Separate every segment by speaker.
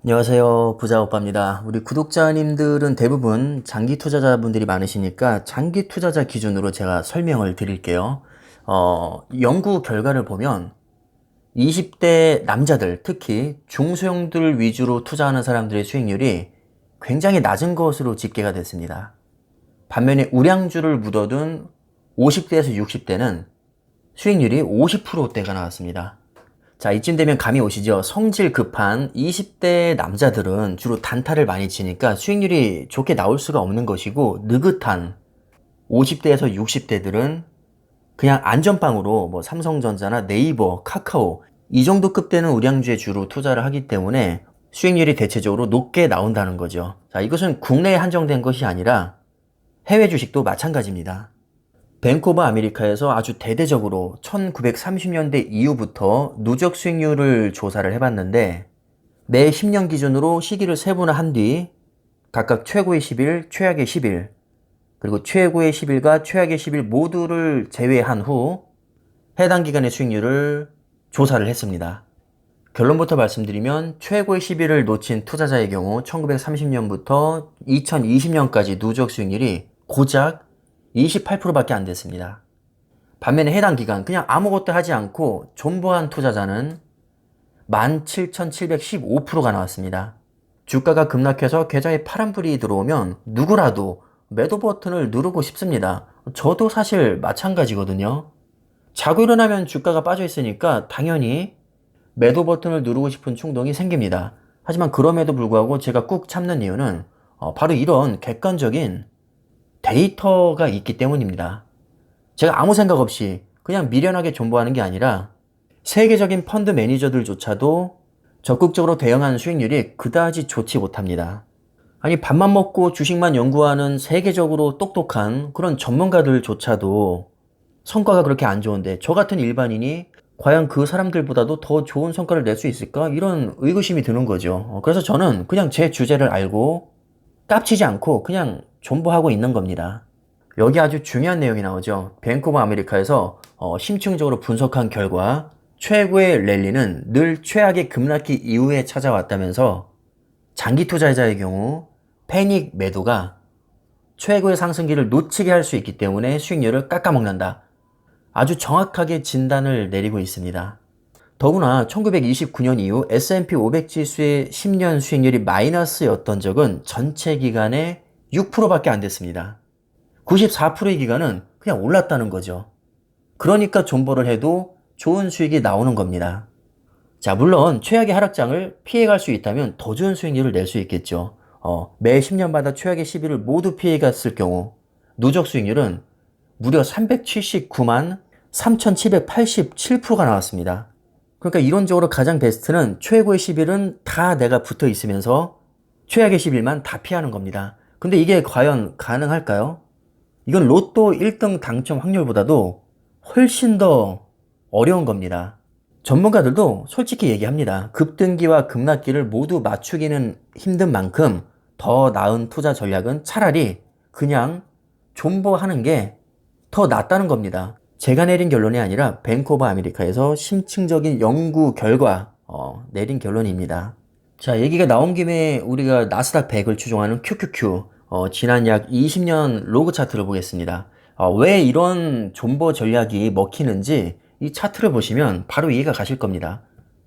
Speaker 1: 안녕하세요. 부자오빠입니다. 우리 구독자님들은 대부분 장기 투자자분들이 많으시니까 장기 투자자 기준으로 제가 설명을 드릴게요. 연구 결과를 보면 20대 남자들, 특히 중소형들 위주로 투자하는 사람들의 수익률이 굉장히 낮은 것으로 집계가 됐습니다. 반면에 우량주를 묻어둔 50대에서 60대는 수익률이 50%대가 나왔습니다. 자, 이쯤 되면 감이 오시죠? 성질 급한 20대 남자들은 주로 단타를 많이 치니까 수익률이 좋게 나올 수가 없는 것이고, 느긋한 50대에서 60대들은 그냥 안전빵으로 뭐 삼성전자나 네이버, 카카오 이 정도 급대는 우량주에 주로 투자를 하기 때문에 수익률이 대체적으로 높게 나온다는 거죠. 자, 이것은 국내에 한정된 것이 아니라 해외 주식도 마찬가지입니다. 뱅크 오브 아메리카에서 아주 대대적으로 1930년대 이후부터 누적 수익률을 조사를 해봤는데, 매 10년 기준으로 시기를 세분화한 뒤 각각 최고의 10일, 최악의 10일, 그리고 최고의 10일과 최악의 10일 모두를 제외한 후 해당 기간의 수익률을 조사를 했습니다. 결론부터 말씀드리면 최고의 10일을 놓친 투자자의 경우 1930년부터 2020년까지 누적 수익률이 고작 28%밖에 안 됐습니다. 반면에 해당 기간 그냥 아무것도 하지 않고 존버한 투자자는 17,715%가 나왔습니다. 주가가 급락해서 계좌에 파란불이 들어오면 누구라도 매도 버튼을 누르고 싶습니다. 저도 사실 마찬가지거든요. 자고 일어나면 주가가 빠져 있으니까 당연히 매도 버튼을 누르고 싶은 충동이 생깁니다. 하지만 그럼에도 불구하고 제가 꾹 참는 이유는 바로 이런 객관적인 데이터가 있기 때문입니다. 제가 아무 생각 없이 그냥 미련하게 존버하는 게 아니라 세계적인 펀드 매니저들조차도 적극적으로 대응하는 수익률이 그다지 좋지 못합니다. 아니, 밥만 먹고 주식만 연구하는 세계적으로 똑똑한 그런 전문가들조차도 성과가 그렇게 안 좋은데 저 같은 일반인이 과연 그 사람들보다도 더 좋은 성과를 낼 수 있을까? 이런 의구심이 드는 거죠. 그래서 저는 그냥 제 주제를 알고 깝치지 않고 그냥 존버하고 있는 겁니다. 여기 아주 중요한 내용이 나오죠. 뱅크 오브 아메리카에서 심층적으로 분석한 결과 최고의 랠리는 늘 최악의 급락기 이후에 찾아왔다면서 장기 투자자의 경우 패닉 매도가 최고의 상승기를 놓치게 할 수 있기 때문에 수익률을 깎아먹는다. 아주 정확하게 진단을 내리고 있습니다. 더구나 1929년 이후 S&P 500 지수의 10년 수익률이 마이너스였던 적은 전체 기간에 6%밖에 안 됐습니다. 94%의 기간은 그냥 올랐다는 거죠. 그러니까 존버를 해도 좋은 수익이 나오는 겁니다. 자, 물론 최악의 하락장을 피해갈 수 있다면 더 좋은 수익률을 낼 수 있겠죠. 매 10년마다 최악의 시비를 모두 피해갔을 경우 누적 수익률은 무려 379만 3,787%가 나왔습니다. 그러니까 이론적으로 가장 베스트는 최고의 10일은 다 내가 붙어 있으면서 최악의 10일만 다 피하는 겁니다. 근데 이게 과연 가능할까요? 이건 로또 1등 당첨 확률보다도 훨씬 더 어려운 겁니다. 전문가들도 솔직히 얘기합니다. 급등기와 급락기를 모두 맞추기는 힘든 만큼 더 나은 투자 전략은 차라리 그냥 존버하는 게 더 낫다는 겁니다. 제가 내린 결론이 아니라 뱅크 오브 아메리카에서 심층적인 연구 결과 내린 결론입니다. 자, 얘기가 나온 김에 우리가 나스닥 100을 추종하는 QQQ 지난 약 20년 로그 차트를 보겠습니다. 왜 이런 존버 전략이 먹히는지 이 차트를 보시면 바로 이해가 가실 겁니다.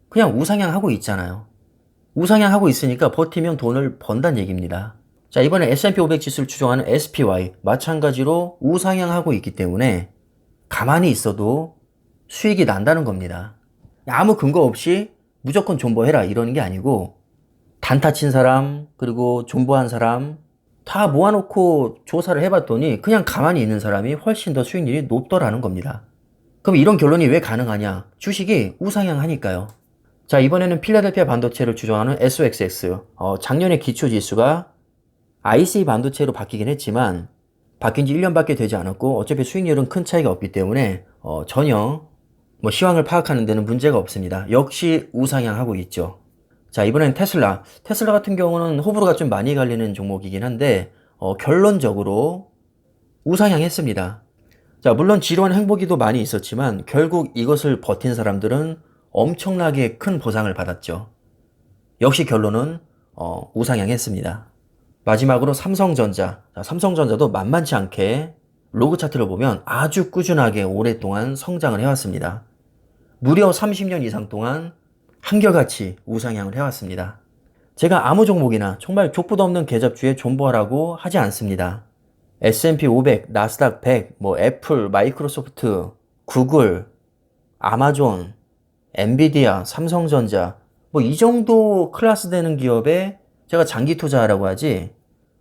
Speaker 1: 그냥 우상향하고 있잖아요. 우상향하고 있으니까 버티면 돈을 번다는 얘기입니다. 자, 이번에 S&P 500 지수를 추종하는 SPY 마찬가지로 우상향하고 있기 때문에 가만히 있어도 수익이 난다는 겁니다. 아무 근거 없이 무조건 존버해라 이러는 게 아니고 단타 친 사람 그리고 존버한 사람 다 모아놓고 조사를 해봤더니 그냥 가만히 있는 사람이 훨씬 더 수익률이 높더라는 겁니다. 그럼 이런 결론이 왜 가능하냐? 주식이 우상향하니까요. 자, 이번에는 필라델피아 반도체를 추종하는 SOXX 작년에 기초지수가 IC 반도체로 바뀌긴 했지만 바뀐 지 1년밖에 되지 않았고 어차피 수익률은 큰 차이가 없기 때문에 전혀 시황을 파악하는 데는 문제가 없습니다. 역시 우상향하고 있죠. 자, 이번엔 테슬라. 테슬라 같은 경우는 호불호가 좀 많이 갈리는 종목이긴 한데 결론적으로 우상향했습니다. 자, 물론 지루한 행보기도 많이 있었지만 결국 이것을 버틴 사람들은 엄청나게 큰 보상을 받았죠. 역시 결론은 우상향했습니다. 마지막으로 삼성전자. 자, 삼성전자도 만만치 않게 로그 차트를 보면 아주 꾸준하게 오랫동안 성장을 해왔습니다. 무려 30년 이상 동안 한결같이 우상향을 해왔습니다. 제가 아무 종목이나 정말 족보도 없는 계잡주에 존버하라고 하지 않습니다. S&P 500, 나스닥 100, 애플, 마이크로소프트, 구글, 아마존, 엔비디아, 삼성전자 이 정도 클래스 되는 기업에 제가 장기 투자하라고 하지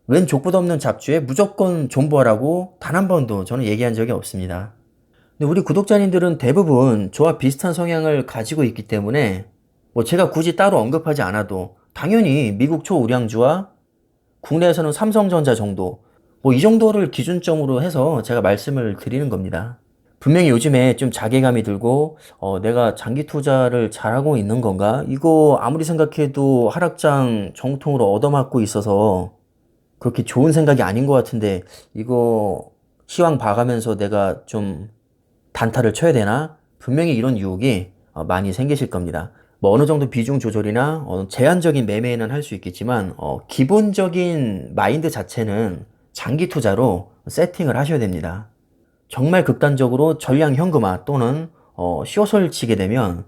Speaker 1: 웬 족보도 없는 잡주에 무조건 존버하라고 단 한 번도 저는 얘기한 적이 없습니다. 근데 우리 구독자님들은 대부분 저와 비슷한 성향을 가지고 있기 때문에 제가 굳이 따로 언급하지 않아도 당연히 미국 초우량주와 국내에서는 삼성전자 정도 이 정도를 기준점으로 해서 제가 말씀을 드리는 겁니다. 분명히 요즘에 좀 자괴감이 들고 내가 장기 투자를 잘하고 있는 건가? 이거 아무리 생각해도 하락장 정통으로 얻어맞고 있어서 그렇게 좋은 생각이 아닌 것 같은데 이거 시황 봐가면서 내가 좀 단타를 쳐야 되나? 분명히 이런 유혹이 많이 생기실 겁니다. 어느 정도 비중 조절이나 제한적인 매매는 할 수 있겠지만 기본적인 마인드 자체는 장기 투자로 세팅을 하셔야 됩니다. 정말 극단적으로 전량 현금화 또는 숏을 치게 되면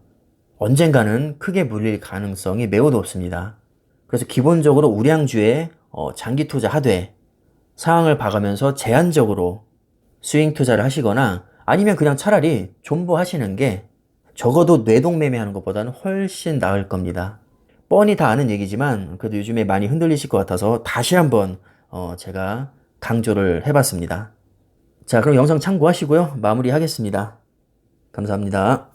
Speaker 1: 언젠가는 크게 물릴 가능성이 매우 높습니다. 그래서 기본적으로 우량주에 장기 투자 하되 상황을 봐가면서 제한적으로 스윙 투자를 하시거나 아니면 그냥 차라리 존버 하시는 게 적어도 뇌동매매하는 것보다는 훨씬 나을 겁니다. 뻔히 다 아는 얘기지만 그래도 요즘에 많이 흔들리실 것 같아서 다시 한번 제가 강조를 해봤습니다. 자, 그럼 영상 참고하시고요. 마무리하겠습니다. 감사합니다.